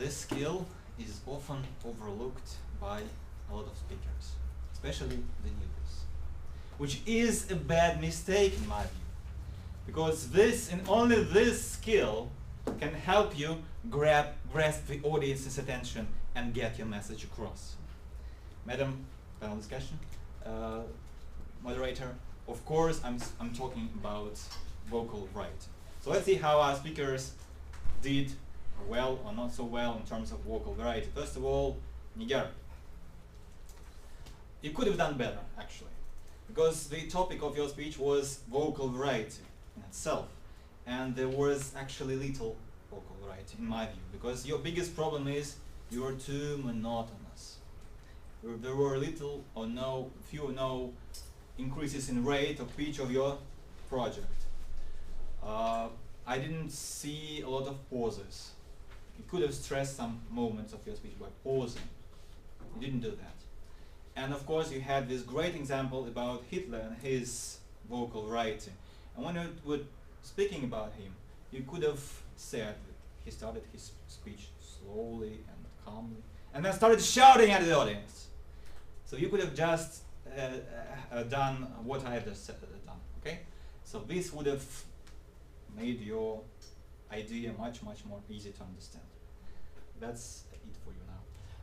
This skill is often overlooked by a lot of speakers, especially the newbies, which is a bad mistake in my view, because this and only this skill can help you grasp the audience's attention and get your message across. Madam, panel discussion, moderator, of course I'm talking about vocal writing. So let's see how our speakers did well or not so well in terms of vocal variety. First of all, Niger. You could have done better, actually, because the topic of your speech was vocal variety in itself, and there was actually little vocal variety in my view, because your biggest problem is you are too monotonous. There were little or no, few or no increases in rate or pitch of your project. I didn't see a lot of pauses. You could have stressed some moments of your speech by pausing. You didn't do that. And of course you had this great example about Hitler and his vocal variety. And when you were speaking about him, you could have said that he started his speech slowly and calmly, and then started shouting at the audience. So you could have just done what I have just done, okay? So this would have made your idea much more easy to understand. That's it for you now.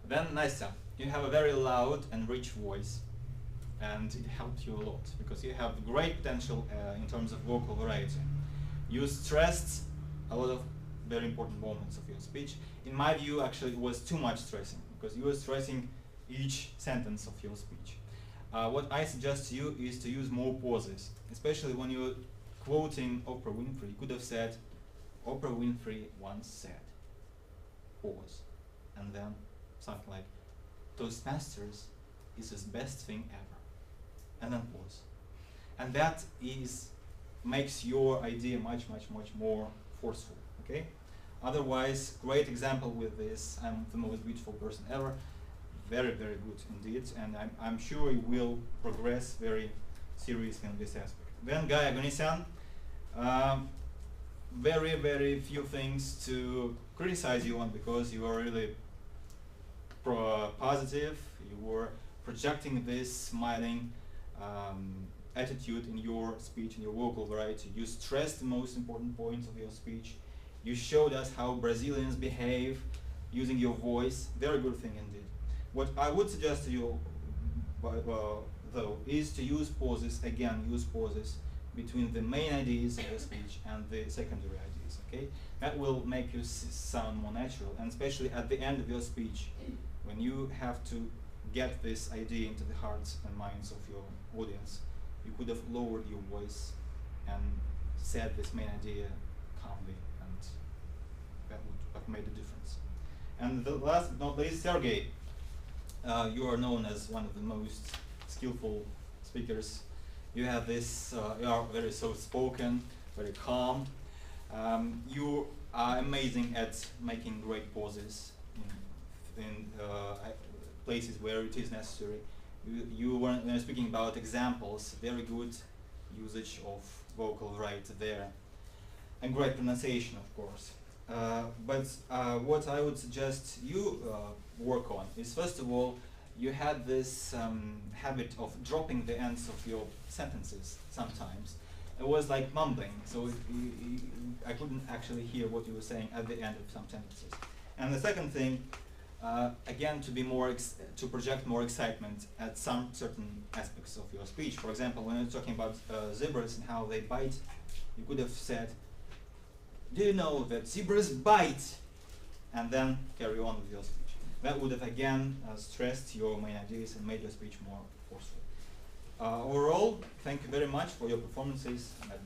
Then Nastya, you have a very loud and rich voice, and it helped you a lot because you have great potential in terms of vocal variety. You stressed a lot of very important moments of your speech. In my view, actually, it was too much stressing because you were stressing each sentence of your speech. What I suggest to you is to use more pauses, especially when you're quoting Oprah Winfrey. You could have said, Oprah Winfrey once said, pause, and then something like, Toastmasters is the best thing ever, and then pause. And that makes your idea much more forceful, okay? Otherwise, great example with this, I'm the most beautiful person ever, very good indeed, and I'm sure you will progress very seriously in this aspect. Then Gaia Agonisyan, very few things to criticize you on because you are really positive, you were projecting this smiling attitude in your speech, in your vocal variety. You stressed the most important points of your speech. You showed us how Brazilians behave using your voice. Very good thing indeed. What I would suggest to you, though, is to use pauses, use pauses between the main ideas of your speech and the secondary ideas, okay? That will make you sound more natural, and especially at the end of your speech, when you have to get this idea into the hearts and minds of your audience, you could have lowered your voice and said this main idea calmly, and that would have made a difference. And the last but not least, Sergey, you are known as one of the most skillful speakers. You have this, you are very soft-spoken, very calm. You are amazing at making great pauses in places where it is necessary. When you're speaking about examples, very good usage of vocal variety there, and great pronunciation, of course. But what I would suggest you work on is, first of all, you had this habit of dropping the ends of your sentences sometimes. It was like mumbling, so I couldn't actually hear what you were saying at the end of some sentences. And the second thing, again, to project more excitement at some certain aspects of your speech. For example, when you're talking about zebras and how they bite, you could have said, do you know that zebras bite? And then carry on with your speech. That would have again stressed your main ideas and made your speech more forceful. Overall, thank you very much for your performances. And